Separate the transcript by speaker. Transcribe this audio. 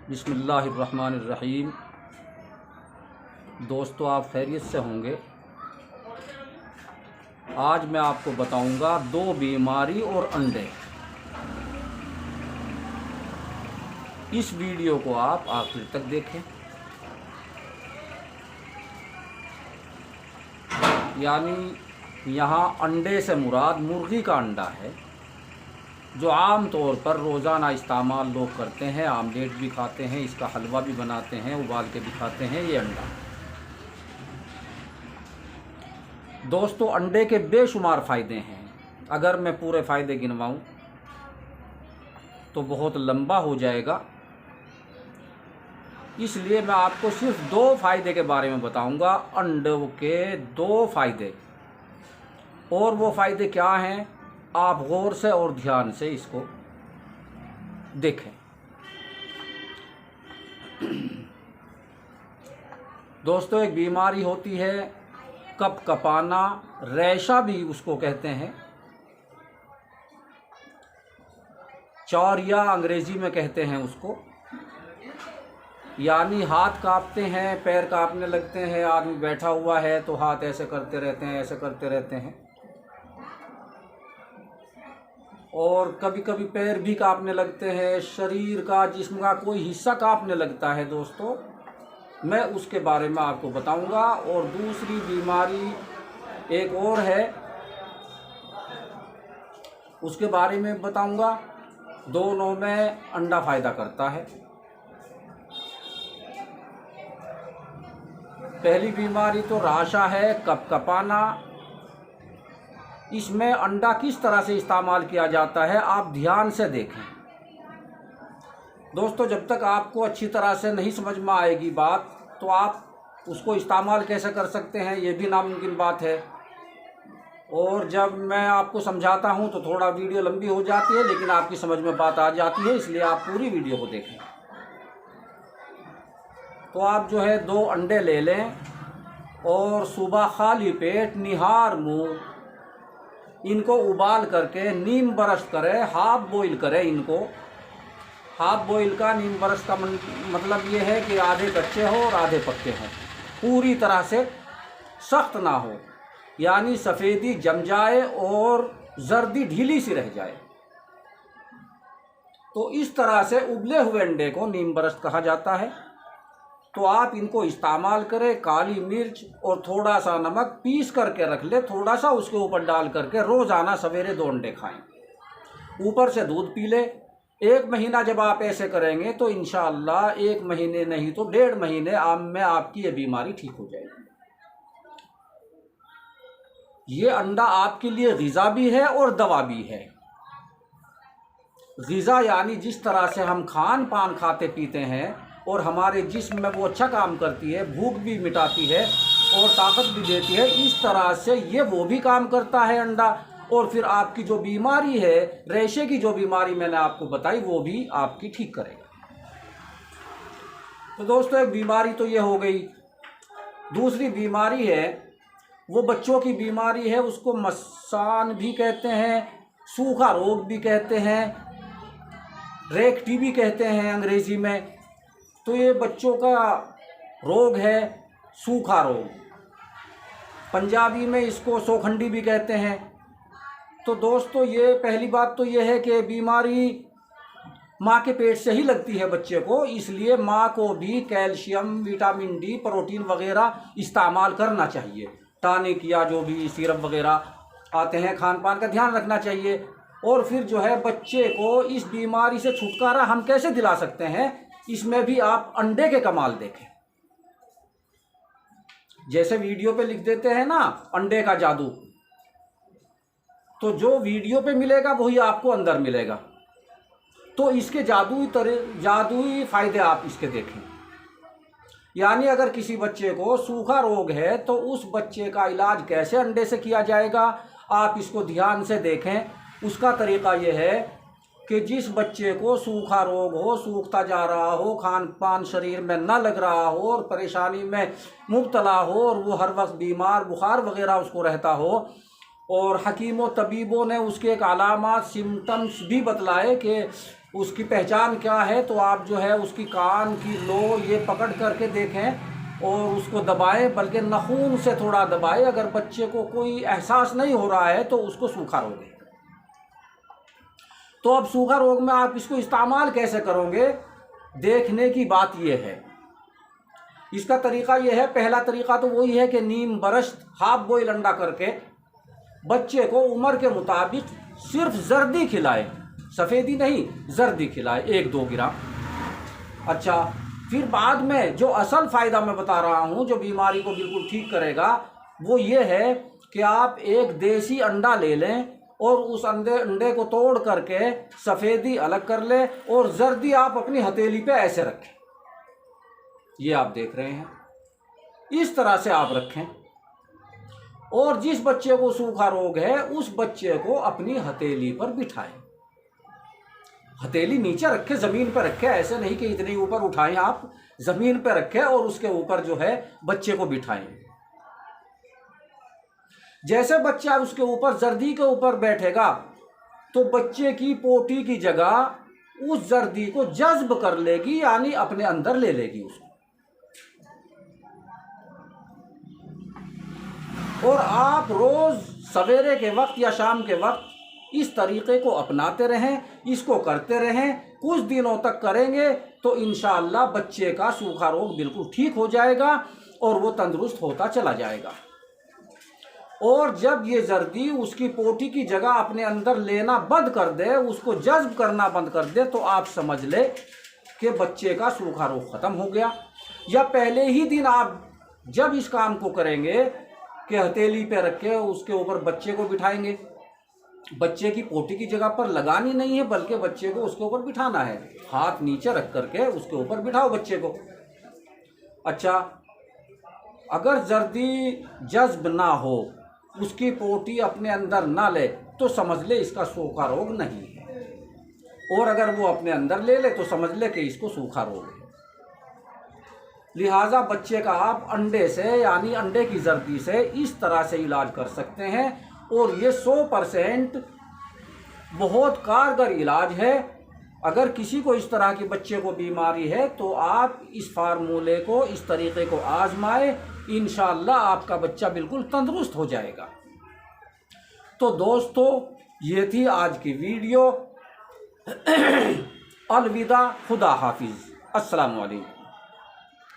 Speaker 1: बिस्मिल्लाहिर्रहमानिर्रहीम। दोस्तों, आप खैरियत से होंगे। आज मैं आपको बताऊंगा दो बीमारी और अंडे। इस वीडियो को आप आखिर तक देखें। यानी यहाँ अंडे से मुराद मुर्गी का अंडा है, जो आम तौर पर रोज़ाना इस्तेमाल लोग करते हैं। आमलेट भी खाते हैं, इसका हलवा भी बनाते हैं, उबाल के भी खाते हैं ये अंडा। दोस्तों, अंडे के बेशुमार फ़ायदे हैं। अगर मैं पूरे फ़ायदे गिनवाऊं तो बहुत लंबा हो जाएगा, इसलिए मैं आपको सिर्फ दो फ़ायदे के बारे में बताऊंगा। अंडों के दो फ़ायदे, और वो फ़ायदे क्या हैं आप गौर से और ध्यान से इसको देखें। दोस्तों, एक बीमारी होती है कपकपाना, रेशा भी उसको कहते हैं, चौरिया अंग्रेजी में कहते हैं उसको। यानी हाथ कांपते हैं, पैर कांपने लगते हैं। आदमी बैठा हुआ है तो हाथ ऐसे करते रहते हैं, ऐसे करते रहते हैं, और कभी कभी पैर भी कांपने लगते हैं। शरीर का, जिस्म का कोई हिस्सा कांपने लगता है। दोस्तों, मैं उसके बारे में आपको बताऊंगा। और दूसरी बीमारी एक और है, उसके बारे में बताऊंगा। दोनों में अंडा फ़ायदा करता है। पहली बीमारी तो राशा है, कपकपाना। इसमें अंडा किस तरह से इस्तेमाल किया जाता है आप ध्यान से देखें। दोस्तों, जब तक आपको अच्छी तरह से नहीं समझ में आएगी बात, तो आप उसको इस्तेमाल कैसे कर सकते हैं ये भी नामुमकिन बात है। और जब मैं आपको समझाता हूं तो थोड़ा वीडियो लंबी हो जाती है, लेकिन आपकी समझ में बात आ जाती है, इसलिए आप पूरी वीडियो को देखें। तो आप जो है दो अंडे ले लें और सुबह खाली पेट निहार मुँह इनको उबाल करके नीम बरस करें, हाफ बॉईल करें इनको। हाफ बॉईल का, नीम बरस का मतलब ये है कि आधे कच्चे हो और आधे पक्के हों, पूरी तरह से सख्त ना हो, यानी सफ़ेदी जम जाए और जर्दी ढीली सी रह जाए। तो इस तरह से उबले हुए अंडे को नीम बरस कहा जाता है। तो आप इनको इस्तेमाल करें। काली मिर्च और थोड़ा सा नमक पीस करके रख ले, थोड़ा सा उसके ऊपर डाल करके रोज़ाना सवेरे 2 अंडे खाएं। ऊपर से दूध पी ले। 1 महीना जब आप ऐसे करेंगे तो इंशाअल्लाह 1 महीने नहीं तो 1.5 महीने में आपकी ये बीमारी ठीक हो जाएगी। ये अंडा आपके लिए ग़िज़ा भी है और दवा भी है। ग़िज़ा यानी जिस तरह से हम खान पान खाते पीते हैं और हमारे जिस्म में वो अच्छा काम करती है, भूख भी मिटाती है और ताकत भी देती है, इस तरह से ये वो भी काम करता है अंडा। और फिर आपकी जो बीमारी है, रेशे की जो बीमारी मैंने आपको बताई, वो भी आपकी ठीक करेगा। तो दोस्तों, एक बीमारी तो ये हो गई। दूसरी बीमारी है, वो बच्चों की बीमारी है, उसको मसान भी कहते हैं, सूखा रोग भी कहते हैं, रेक्टी भी कहते हैं अंग्रेजी में। तो ये बच्चों का रोग है, सूखा रोग। पंजाबी में इसको सोखंडी भी कहते हैं। तो दोस्तों, ये पहली बात तो ये है कि बीमारी माँ के पेट से ही लगती है बच्चे को, इसलिए माँ को भी कैल्शियम, विटामिन डी, प्रोटीन वगैरह इस्तेमाल करना चाहिए। टॉनिक या जो भी सिरप वगैरह आते हैं, खान पान का ध्यान रखना चाहिए। और फिर जो है बच्चे को इस बीमारी से छुटकारा हम कैसे दिला सकते हैं, इसमें भी आप अंडे के कमाल देखें। जैसे वीडियो पे लिख देते हैं ना अंडे का जादू, तो जो वीडियो पे मिलेगा वही आपको अंदर मिलेगा। तो इसके जादुई फायदे आप इसके देखें। यानी अगर किसी बच्चे को सूखा रोग है तो उस बच्चे का इलाज कैसे अंडे से किया जाएगा, आप इसको ध्यान से देखें। उसका तरीका यह है कि जिस बच्चे को सूखा रोग हो, सूखता जा रहा हो, खान पान शरीर में न लग रहा हो और परेशानी में मुब्तला हो और वो हर वक्त बीमार, बुखार वगैरह उसको रहता हो, और हकीमों तबीबों ने उसके एक अलामात, सिम्टम्स भी बतलाए कि उसकी पहचान क्या है, तो आप जो है उसकी कान की लो ये पकड़ करके देखें और उसको दबाएं, बल्कि नाखून से थोड़ा दबाएं। अगर बच्चे को कोई एहसास नहीं हो रहा है तो उसको सूखा रोग है। तो अब सूखा रोग में आप इसको इस्तेमाल कैसे करोगे, देखने की बात यह है। इसका तरीका यह है, पहला तरीका तो वही है कि नीम बरश्त हाफ बॉयल अंडा करके बच्चे को उम्र के मुताबिक सिर्फ जर्दी खिलाए, सफ़ेदी नहीं, जर्दी खिलाए 1-2 ग्राम। अच्छा, फिर बाद में जो असल फ़ायदा मैं बता रहा हूँ, जो बीमारी को बिल्कुल ठीक करेगा, वो ये है कि आप एक देसी अंडा ले लें और उस अंडे को तोड़ करके सफ़ेदी अलग कर लें और जर्दी आप अपनी हथेली पे ऐसे रखें। ये आप देख रहे हैं, इस तरह से आप रखें। और जिस बच्चे को सूखा रोग है उस बच्चे को अपनी हथेली पर बिठाएं। हथेली नीचे रखें, ज़मीन पर रखें, ऐसे नहीं कि इतने ऊपर उठाएं, आप ज़मीन पर रखें और उसके ऊपर जो है बच्चे को बिठाएं। जैसे बच्चा उसके ऊपर जर्दी के ऊपर बैठेगा तो बच्चे की पोटी की जगह उस जर्दी को जज्ब कर लेगी, यानी अपने अंदर ले लेगी उसको। और आप रोज़ सवेरे के वक्त या शाम के वक्त इस तरीक़े को अपनाते रहें, इसको करते रहें। कुछ दिनों तक करेंगे तो इंशाअल्लाह बच्चे का सूखा रोग बिल्कुल ठीक हो जाएगा और वो तंदुरुस्त होता चला जाएगा। और जब ये जर्दी उसकी पोटी की जगह अपने अंदर लेना बंद कर दे, उसको जज्ब करना बंद कर दे, तो आप समझ ले कि बच्चे का सूखा रोग ख़त्म हो गया। या पहले ही दिन आप जब इस काम को करेंगे कि हथेली पे रख के उसके ऊपर बच्चे को बिठाएंगे, बच्चे की पोटी की जगह पर लगानी नहीं है, बल्कि बच्चे को उसके ऊपर बिठाना है। हाथ नीचे रख करके उसके ऊपर बिठाओ बच्चे को। अच्छा, अगर जर्दी जज्ब ना हो, उसकी पोटी अपने अंदर ना ले, तो समझ ले इसका सूखा रोग नहीं है। और अगर वो अपने अंदर ले ले तो समझ ले कि इसको सूखा रोग है। लिहाजा बच्चे का आप अंडे से, यानी अंडे की जर्दी से इस तरह से इलाज कर सकते हैं और ये 100% बहुत कारगर इलाज है। अगर किसी को इस तरह की बच्चे को बीमारी है तो आप इस फार्मूले को, इस तरीक़े को आजमाएं, इंशाअल्लाह आपका बच्चा बिल्कुल तंदुरुस्त हो जाएगा। तो दोस्तों, ये थी आज की वीडियो। अलविदा, खुदा हाफिज़, अस्सलामु अलैकुम।